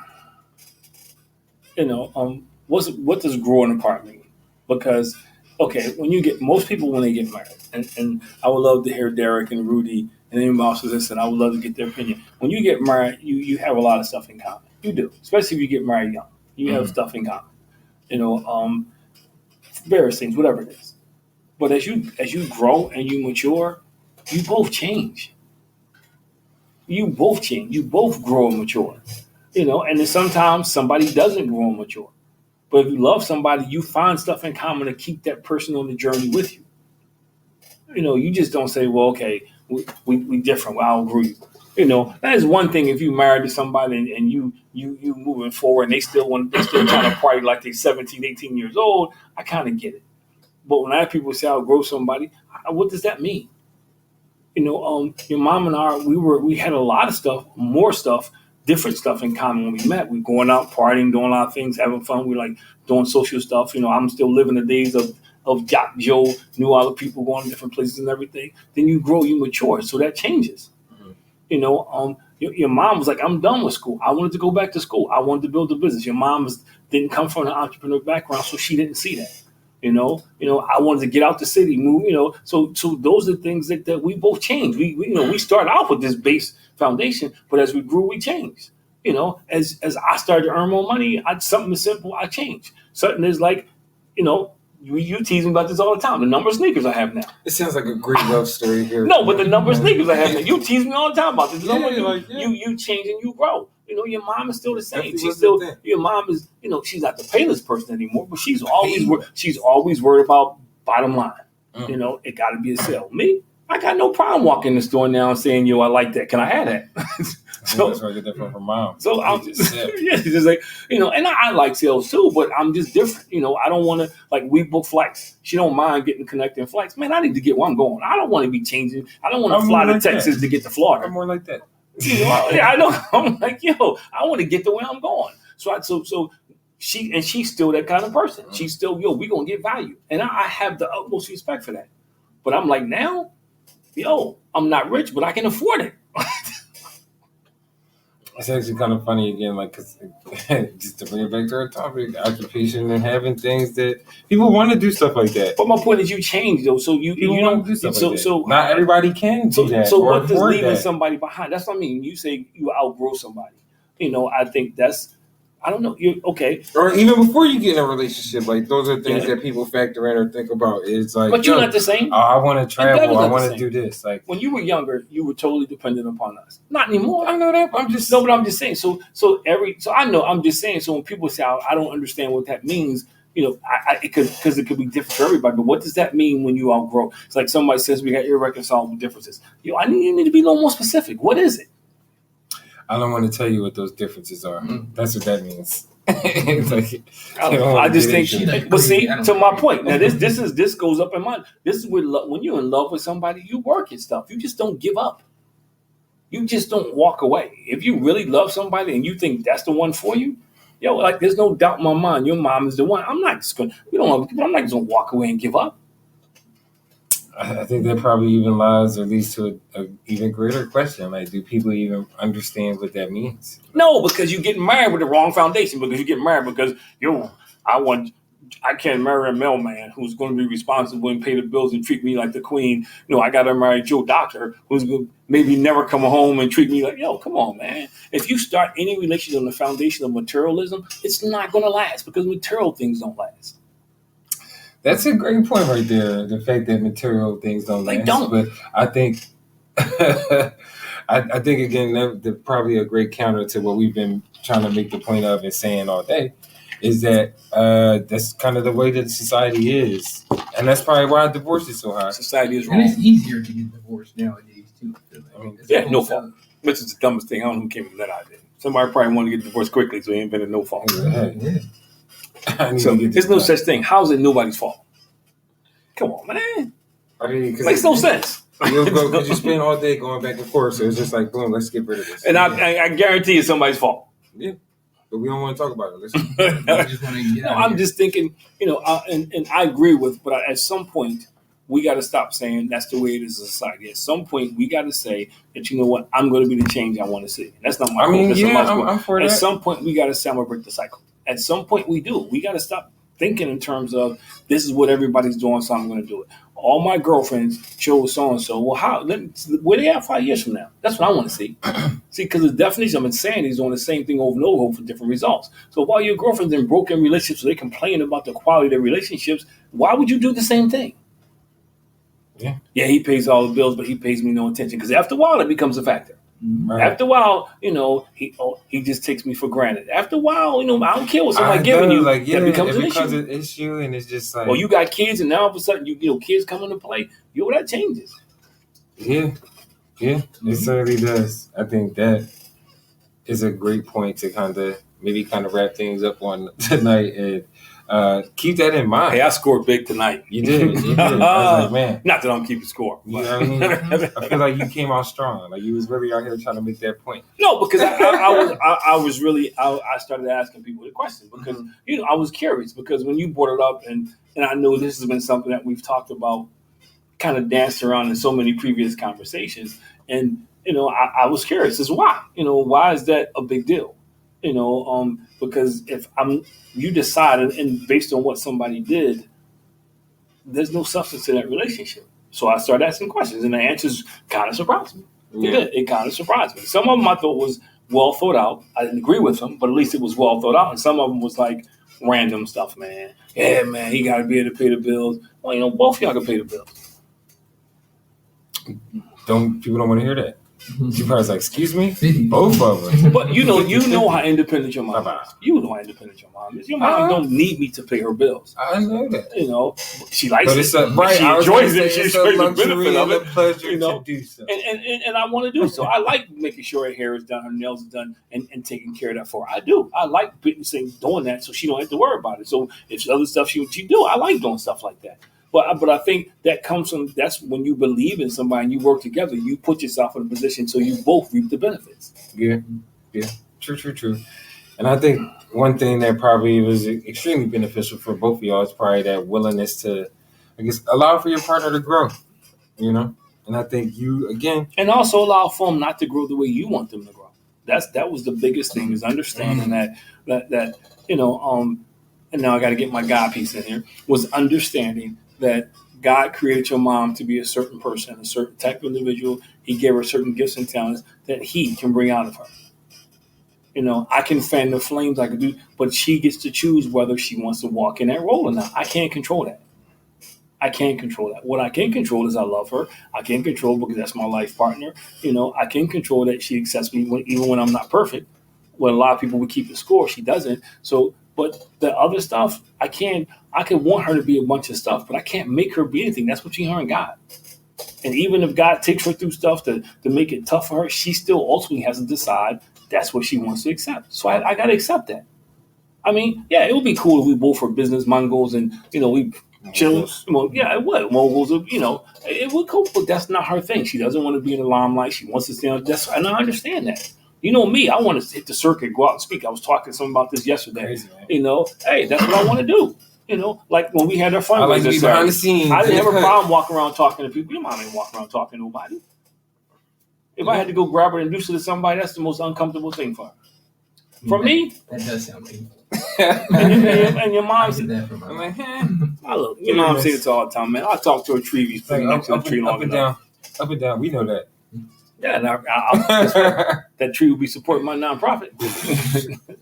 what does growing apart mean? Because when most people when they get married, and I would love to hear Derek and Rudy and anyone else who's listening, I would love to get their opinion. When you get married, you have a lot of stuff in common. You do, especially if you get married young. You have stuff in common. Various things, whatever it is. But as you grow and you mature, you both change. You both change. You both grow and mature. And then sometimes somebody doesn't grow and mature. But if you love somebody, you find stuff in common to keep that person on the journey with you. You just don't say, well, okay, we different. Well, I'll agree. That is one thing. If you married to somebody and you moving forward and they still trying to party like they're 17, 18 years old, I kind of get it. But when I have people say I'll grow somebody, what does that mean? Your mom and I, we had a lot of stuff, more stuff, different stuff in common when we met. We going out partying, doing a lot of things, having fun. We like doing social stuff. I'm still living the days of Jock Joe, knew all the people going to different places and everything. Then you grow, you mature, so that changes. Your mom was like, I'm done with school. I wanted to go back to school. I wanted to build a business. Your mom didn't come from an entrepreneur background, so she didn't see that. I wanted to get out the city, move. So those are things that we both changed. We started out with this base foundation, but as we grew, we changed. As I started to earn more money, something as simple, I changed. Something is like, you tease me about this all the time. The number of sneakers I have now. It sounds like a great love story here. No, but the number of sneakers I have now. You tease me all the time about this. You change and you grow. Your mom is still the same. Your mom is, she's not the payless person anymore, but she's always worried about bottom line. It got to be a sale. Me, I got no problem walking in the store now and saying, yo, I like that. Can I have that? So that's where I get that from her mom. So I'm just like, and I like sales too, but I'm just different. I don't want to, like, we book flights. She don't mind getting connecting flights. Man, I need to get where I'm going. I don't want to be changing. I don't want to fly to Texas to get to Florida. I'm more like that. I know. I'm like, I want to get to where I'm going. So she's still that kind of person. She's still, we gonna get value, and I have the utmost respect for that. But I'm like, now, I'm not rich, but I can afford it. It's actually kind of funny again, like, cause just to bring it back to our topic, occupation and having things that people want to do stuff like that. But my point is, you change though, so you don't do stuff like that. So not everybody can do that. So what does leaving somebody behind? That's what I mean. You say you outgrow somebody. I think that's. I don't know. You okay? Or even before you get in a relationship, like those are things that people factor in or think about. It's like, but you're not the same. I want to travel. I want to do this. Like when you were younger, you were totally dependent upon us. Not anymore. I know that. But I'm just saying. So I know. I'm just saying. So when people say I don't understand what that means, because it could be different for everybody. But what does that mean when you outgrow? It's like somebody says we got irreconcilable differences. You need to be a little more specific. What is it? I don't want to tell you what those differences are. That's what that means. I just think, but see, to my point. Now this goes up in mind. This is when you're in love with somebody, you work at stuff. You just don't give up. You just don't walk away. If you really love somebody and you think that's the one for you, like there's no doubt in my mind, your mom is the one. I'm not just going. I'm not just going to walk away and give up. I think that probably even lies or leads to an even greater question. Like, do people even understand what that means? No, because you get married with the wrong foundation. Because you get married because I want I can't marry a mailman who's going to be responsible and pay the bills and treat me like the queen. I got to marry Joe Doctor who's going to maybe never come home and treat me like, yo, come on, man. If you start any relationship on the foundation of materialism, it's not going to last because material things don't last. That's a great point right there. The fact that material things don't last. They don't. But I think, I think again, that probably a great counter to what we've been trying to make the point of and saying all day, is that that's kind of the way that society is, and that's probably why divorce is so high. Society is wrong. And it's easier to get divorced nowadays too. I mean, no fault. Which is the dumbest thing. I don't know who came up with that idea. Somebody probably wanted to get divorced quickly, so he invented no fault. Yeah. So there's no such thing. How is it nobody's fault? Come on, man. I mean, makes no sense. Because you spend all day going back and forth, so it's just like, boom, let's get rid of this. And I guarantee it's somebody's fault. Yeah, but we don't want to talk about it. I'm just thinking, and I agree with, but at some point, we got to stop saying that's the way it is in society. At some point, we got to say that, you know what, I'm going to be the change I want to see. That's not my goal. I'm for that. At some point, we got to say I'm going to break the cycle. At some point, we do. We got to stop thinking in terms of this is what everybody's doing, so I'm going to do it. All my girlfriends chose so-and-so. Well, how? Where they at 5 years from now? That's what I want to see. See, because the definition of insanity is doing the same thing over and over for different results. So while your girlfriend's in broken relationships, so they complain about the quality of their relationships, why would you do the same thing? Yeah, he pays all the bills, but he pays me no attention. Because after a while, it becomes a factor. Right. After a while, he just takes me for granted. After a while, I don't care what somebody giving you. Like, yeah, that becomes an issue, and it's just like, well, you got kids, and now all of a sudden, kids come into play. That changes. Yeah, it certainly does. I think that is a great point to kind of wrap things up on tonight, and keep that in mind. Hey, I scored big tonight. You did. I was like, man. Not that I'm keeping score. You know what I mean? I feel like you came out strong. Like you was really out here trying to make that point. No, because I started asking people the question because I was curious because when you brought it up and I know this has been something that we've talked about, kind of danced around in so many previous conversations, and I was curious as why. Why is that a big deal? Because if you decide and based on what somebody did, there's no substance to that relationship. So I started asking questions, and the answers kind of surprised me. Yeah. It kind of surprised me. Some of them I thought was well thought out. I didn't agree with them, but at least it was well thought out. And some of them was like random stuff, man. Yeah, man, he got to be able to pay the bills. Well, both of y'all can pay the bills. People don't want to hear that. She probably was like, excuse me? Both of us. But you know how independent your mom is. You know how independent your mom is. Your mom don't need me to pay her bills. I know that. She likes it. She enjoys it. She enjoys the benefit of it. Pleasure to do so. And I want to do so. I like making sure her hair is done, her nails are done, and taking care of that for her. I do. I like doing that so she don't have to worry about it. So if other stuff she do, I like doing stuff like that. But I think that comes from, that's when you believe in somebody and you work together, you put yourself in a position so you both reap the benefits. Yeah. True. And I think one thing that probably was extremely beneficial for both of y'all is probably that willingness to, I guess, allow for your partner to grow, And I think you, again. And also allow for them not to grow the way you want them to grow. That was the biggest thing, is understanding that and now I got to get my God piece in here, was understanding that God created your mom to be a certain person, a certain type of individual. He gave her certain gifts and talents that he can bring out of her. I can fan the flames, I can do, but she gets to choose whether she wants to walk in that role or not. I can't control that. What I can control is I love her. I can control because that's my life partner. I can control that she accepts me even when I'm not perfect. When a lot of people would keep the score, she doesn't. So, but the other stuff, I can want her to be a bunch of stuff, but I can't make her be anything. That's between her and God. And even if God takes her through stuff to make it tough for her, she still ultimately has to decide that's what she wants to accept. So I got to accept that. I mean, yeah, it would be cool if we both were business mongols and, we chill. Well, yeah, it would. Moguls, it would cool, but that's not her thing. She doesn't want to be in the limelight. She wants to stay on desk, and I understand that. You know me, I want to hit the circuit, go out and speak. I was talking to someone about this yesterday. Crazy, hey, that's what I want to do. Like when we had our fundraiser. I like to be behind the scenes. I didn't have a problem walking around talking to people. Your mom ain't walking around talking to nobody. If I had to go grab her and introduce her to somebody, that's the most uncomfortable thing for her. For me, that does sound painful. and your mom I said, get that from I'm my like, look, your mom says it all the time, man. I talk to a tree, he's like next to the tree long enough. Up and down. We know that. Yeah, and that tree will be supporting my nonprofit.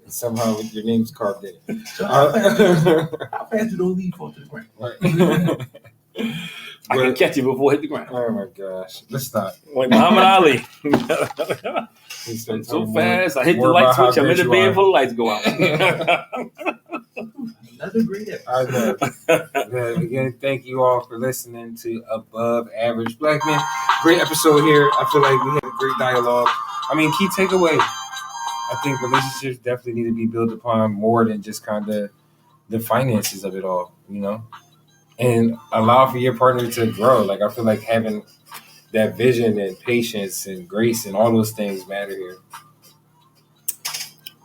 Somehow your name's carved in. So how fast do those leaves fall to the ground? Right. I can catch it before it hit the ground. Oh my gosh. Let's stop. Like Muhammad Ali. So fast. I hit the light switch. I'm in the bed before the lights go out. Another great episode. Again, thank you all for listening to Above Average Black Men. Great episode here. I feel like we had a great dialogue. I mean, key takeaway. I think relationships definitely need to be built upon more than just kind of the finances of it all, you know? And allow for your partner to grow. Like, I feel like having that vision and patience and grace and all those things matter here.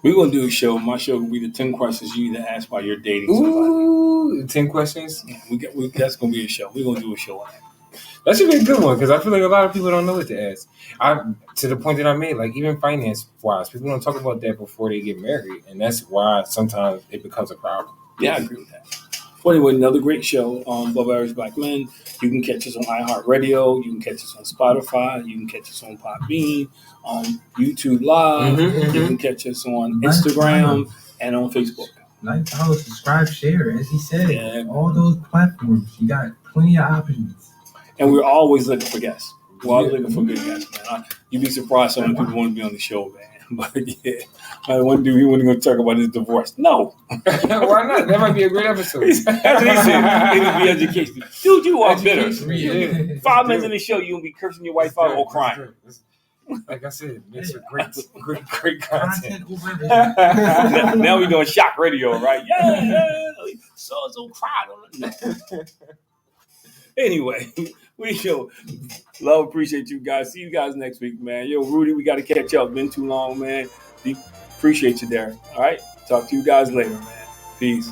We're going to do a show. My show will be the 10 questions you need to ask while you're dating somebody. Ooh, 10 questions? Yeah, that's going to be a show. We're going to do a show on that. That should be a good one because I feel like a lot of people don't know what to ask. To the point that I made, like even finance-wise, people don't talk about that before they get married. And that's why sometimes it becomes a problem. Yeah, I agree with that. Well, anyway, another great show on Above Average Black Men. You can catch us on iHeartRadio. You can catch us on Spotify. You can catch us on Podbean, on YouTube Live. You can catch us on Instagram and on Facebook. Like, follow, subscribe, share. As he said, Yeah. all those platforms. You got plenty of options. And we're always looking for guests. We're always looking for good guests, man. You'd be surprised how many people want to be on the show, man. But yeah, one dude, he wasn't going to talk about his divorce. No. Why not? That might be a great episode. That's what he said. It'll be educational. Dude, you are bitter. Yeah. 5 minutes in the show, you'll be cursing your wife out or crying. Like I said, it's a great content. Now we're doing shock radio, right? Yeah. So cried. Anyway, we love, appreciate you guys. See you guys next week, man. Yo, Rudy, we got to catch up. Been too long, man. Appreciate you there. All right. Talk to you guys later, man. Peace.